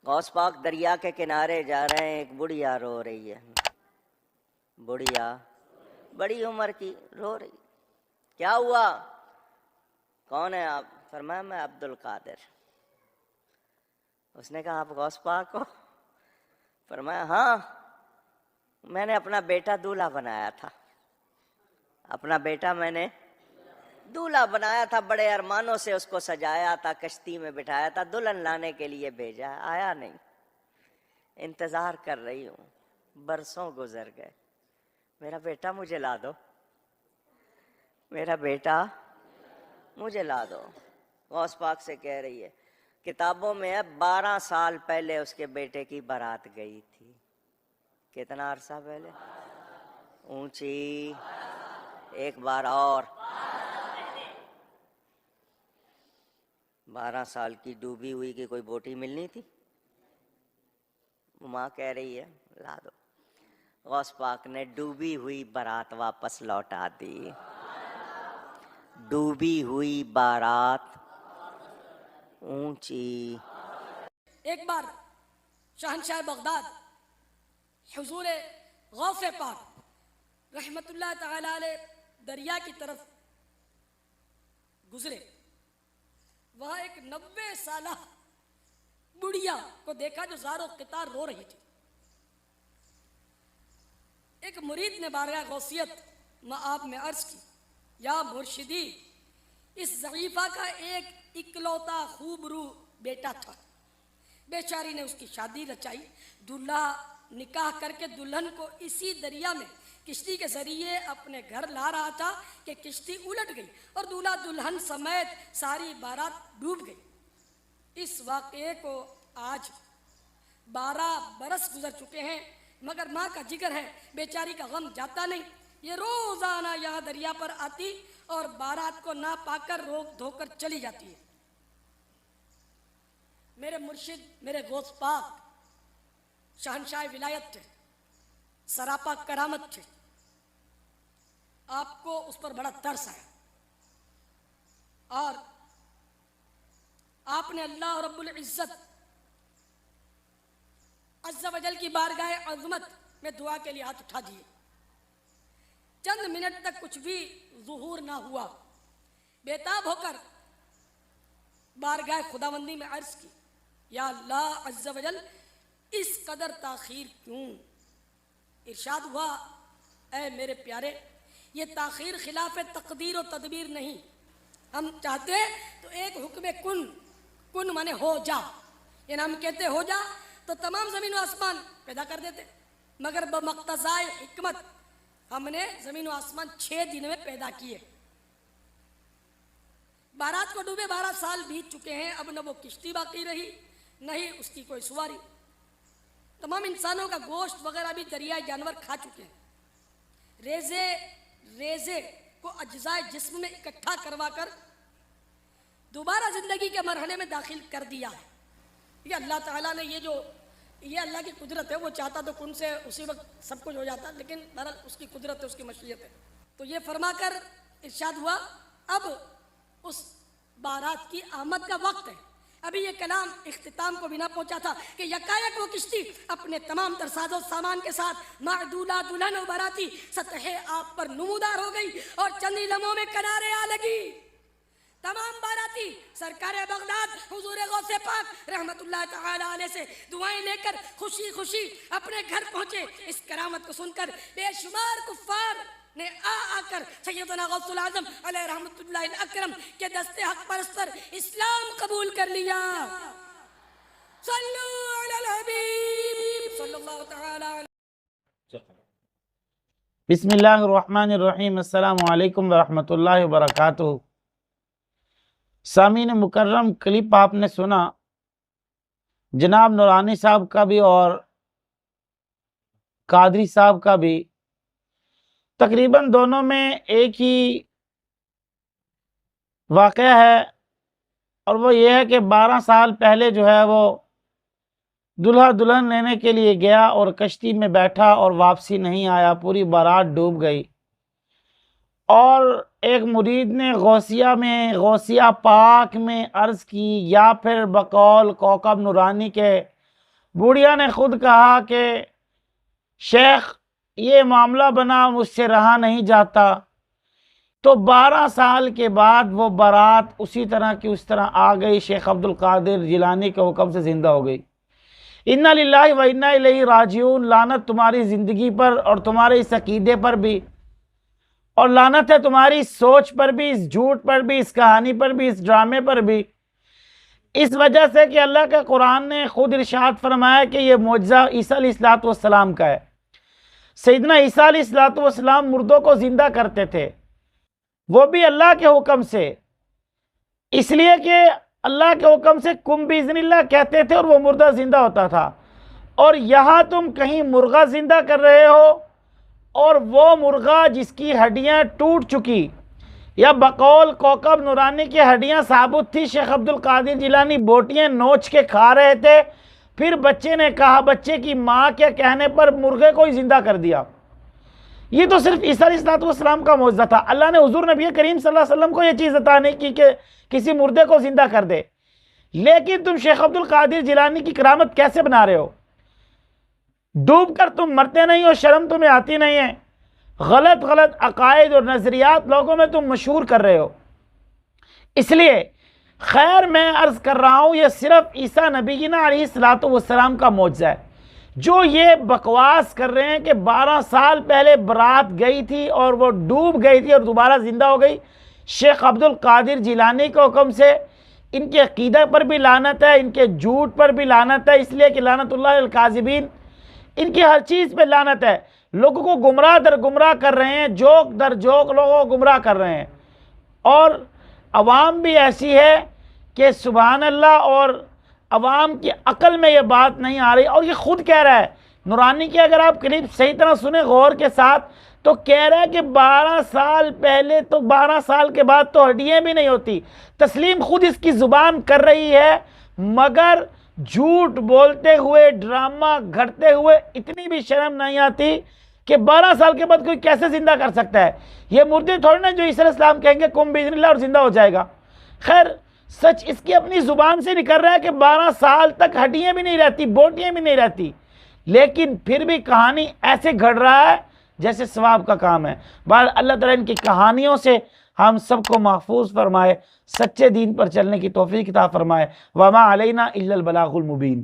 غوث پاک دریا کے کنارے جا رہے ہیں، ایک بڑھیا رو رہی ہے، بڑھیا بڑی عمر کی رو رہی. کیا ہوا؟ کون ہے آپ؟ فرمایا میں عبد القادر. اس نے کہا آپ غوث پاک ہو؟ فرمایا ہاں، میں نے اپنا بیٹا دولہا بنایا تھا، اپنا بیٹا میں نے دولہا بنایا تھا، بڑے ارمانوں سے اس کو سجایا تھا، کشتی میں بٹھایا تھا، دلہن لانے کے لیے بھیجا، آیا نہیں، انتظار کر رہی ہوں، برسوں گزر گئے، میرا بیٹا مجھے لا دو، میرا بیٹا مجھے لا دو. غوث پاک سے کہہ رہی ہے، کتابوں میں ہے 12 سال پہلے اس کے بیٹے کی بارات گئی تھی. کتنا عرصہ پہلے؟ اونچی ایک بار اور. 12 سال کی ڈوبی ہوئی کی کوئی بوٹی ملنی تھی؟ ماں کہہ رہی ہے لا دو. غوث پاک نے ڈوبی ہوئی بارات واپس لوٹا دی. ڈوبی ہوئی بارات اونچی. ایک بار شہنشاہ بغداد حضور غوث پاک رحمت اللہ تعالی علیہ دریا کی طرف گزرے. وہاں ایک 90 سالہ بڑھیا کو دیکھا جو زار و قطار رو رہی تھی. ایک مرید نے بارگاہ غوثیت مآب میں عرض کی، یا مرشدی، اس ضعیفہ کا ایک اکلوتا خوبرو بیٹا تھا، بیچاری نے اس کی شادی رچائی، دلہا نکاح کر کے دلہن کو اسی دریا میں کشتی کے ذریعے اپنے گھر لا رہا تھا کہ کشتی الٹ گئی اور دولہا دلہن سمیت ساری بارات ڈوب گئی. اس واقعے کو آج 12 برس گزر چکے ہیں، مگر ماں کا جگر ہے، بیچاری کا غم جاتا نہیں. یہ روزانہ یہاں دریا پر آتی اور بارات کو نہ پا کر روک دھو کر چلی جاتی ہے. میرے مرشد میرے غوث پاک شہنشاہ ولایت تھے، سراپا کرامت تھے. آپ کو اس پر بڑا ترس آیا اور آپ نے اللہ رب العزت عز و جل کی بارگاہ عظمت میں دعا کے لیے ہاتھ اٹھا دیے. چند منٹ تک کچھ بھی ظہور نہ ہوا. بیتاب ہو کر بارگاہ خداوندی میں عرض کی، یا اللہ عز و جل اس قدر تاخیر کیوں؟ ارشاد ہوا، اے میرے پیارے، یہ تاخیر خلاف تقدیر و تدبیر نہیں. ہم چاہتے تو ایک حکم کن مانے ہو جا، یعنی ہم کہتے ہو جا تو تمام زمین و آسمان پیدا کر دیتے، مگر بمقتضائے حکمت ہم نے زمین و آسمان 6 دن میں پیدا کیے. بارات کو ڈوبے 12 سال بیت چکے ہیں، اب نہ وہ کشتی باقی رہی نہ ہی اس کی کوئی سواری. تمام انسانوں کا گوشت وغیرہ بھی دریائے جانور کھا چکے ہیں. ریزے کو اجزائے جسم میں اکٹھا کروا کر دوبارہ زندگی کے مرحلے میں داخل کر دیا ہے. یہ اللہ تعالیٰ نے یہ اللہ کی قدرت ہے. وہ چاہتا تو کن سے اسی وقت سب کچھ ہو جاتا، لیکن بہرحال اس کی قدرت ہے، اس کی مشیت ہے. تو یہ فرما کر ارشاد ہوا، اب اس بارات کی آمد کا وقت ہے. ابھی یہ کلام اختتام کو بھی نہ پہنچا تھا کہ یکایک وہ کشتی اپنے تمام تر ساز و سامان کے ساتھ معدودہ دلہن و باراتی سطح آپ پر نمودار ہو گئی اور چند ہی لمحوں میں کنارے آ لگی. تمام باراتی سرکار بغداد حضور غوث پاک رحمت اللہ تعالی علیہ سے دعائیں لے کر خوشی خوشی اپنے گھر پہنچے. اس کرامت کو سن کر بے شمار کفار نے آ کر سیدنا غوث العظم علیہ رحمت اللہ الاکرم کے دستے حق پرست پر اسلام قبول کر لیا. صلو علی الحبیب صلی اللہ تعالی علیہ. بسم اللہ الرحمن الرحیم. السلام علیکم ورحمۃ اللہ وبرکاتہ. سامعین مکرم، کلپ آپ نے سنا جناب نورانی صاحب کا بھی اور قادری صاحب کا بھی. تقریباً دونوں میں ایک ہی واقعہ ہے، اور وہ یہ ہے کہ 12 سال پہلے جو ہے وہ دلہا دلہن لینے کے لیے گیا اور کشتی میں بیٹھا اور واپسی نہیں آیا، پوری بارات ڈوب گئی. اور ایک مرید نے غوثیہ پاک میں عرض کی، یا پھر بقول کوکب نورانی کے بوڑھیا نے خود کہا کہ شیخ یہ معاملہ بنا، مجھ سے رہا نہیں جاتا. تو 12 سال کے بعد وہ بارات اسی طرح کی اس طرح آ گئی. شیخ عبد القادر جیلانی کے حکم سے زندہ ہو گئی. انا للہ و انا الیہ راجعون. لعنت تمہاری زندگی پر اور تمہارے اس عقیدے پر بھی، اور لعنت ہے تمہاری سوچ پر بھی، اس جھوٹ پر بھی، اس کہانی پر بھی، اس ڈرامے پر بھی، اس وجہ سے کہ اللہ کا قرآن نے خود ارشاد فرمایا کہ یہ معجزہ عیسیٰ علیہ السلام کا ہے. سیدنا عیسیٰ علیہ السلام مردوں کو زندہ کرتے تھے، وہ بھی اللہ کے حکم سے، اس لیے کہ اللہ کے حکم سے کم باذن اللہ کہتے تھے اور وہ مردہ زندہ ہوتا تھا. اور یہاں تم کہیں مرغا زندہ کر رہے ہو، اور وہ مرغا جس کی ہڈیاں ٹوٹ چکی، یا بقول کوکب نورانی کی ہڈیاں ثابت تھی، شیخ عبد القادر جیلانی بوٹیاں نوچ کے کھا رہے تھے، پھر بچے نے کہا، بچے کی ماں کے کہنے پر مرغے کو ہی زندہ کر دیا. یہ تو صرف عیسیٰ علیہ السلام کا معجزہ تھا. اللہ نے حضور نبی کریم صلی اللہ علیہ وسلم کو یہ چیز عطا نہیں کی کہ کسی مردے کو زندہ کر دے. لیکن تم شیخ عبد القادر جیلانی کی کرامت کیسے بنا رہے ہو؟ ڈوب کر تم مرتے نہیں ہو، شرم تمہیں آتی نہیں ہے. غلط غلط عقائد اور نظریات لوگوں میں تم مشہور کر رہے ہو. اس لیے خیر میں عرض کر رہا ہوں، یہ صرف عیسیٰ نبینا علیہ السلام کا معجزہ ہے. جو یہ بکواس کر رہے ہیں کہ 12 سال پہلے برات گئی تھی اور وہ ڈوب گئی تھی اور دوبارہ زندہ ہو گئی، شیخ عبد القادر جیلانی کے حکم سے، ان کے عقیدہ پر بھی لعنت ہے، ان کے جھوٹ پر بھی لعنت ہے، اس لیے کہ لعنت اللہ الکاذبین، ان کی ہر چیز پہ لعنت ہے. لوگوں کو گمراہ در گمراہ کر رہے ہیں، جوک در جوک لوگوں کو گمراہ کر رہے ہیں. اور عوام بھی ایسی ہے کہ سبحان اللہ، اور عوام کی عقل میں یہ بات نہیں آ رہی. اور یہ خود کہہ رہا ہے نورانی کی، اگر آپ کلپ صحیح طرح سنیں غور کے ساتھ تو کہہ رہا ہے کہ 12 سال پہلے تو 12 سال کے بعد تو ہڈیاں بھی نہیں ہوتی. تسلیم خود اس کی زبان کر رہی ہے، مگر جھوٹ بولتے ہوئے، ڈرامہ گھڑتے ہوئے اتنی بھی شرم نہیں آتی کہ 12 سال کے بعد کوئی کیسے زندہ کر سکتا ہے. یہ مردے تھوڑے نا جو عیسیٰ علیہ السلام کہیں گے کم باذن اللہ اور زندہ ہو جائے گا. خیر سچ اس کی اپنی زبان سے نکل رہا ہے کہ 12 سال تک ہڈیاں بھی نہیں رہتی، بوٹیاں بھی نہیں رہتی، لیکن پھر بھی کہانی ایسے گھڑ رہا ہے جیسے ثواب کا کام ہے. بہرحال اللہ تعالیٰ ان کی کہانیوں سے ہم سب کو محفوظ فرمائے، سچے دین پر چلنے کی توفیق عطا فرمائے. وما علینا الا البلاغ المبین.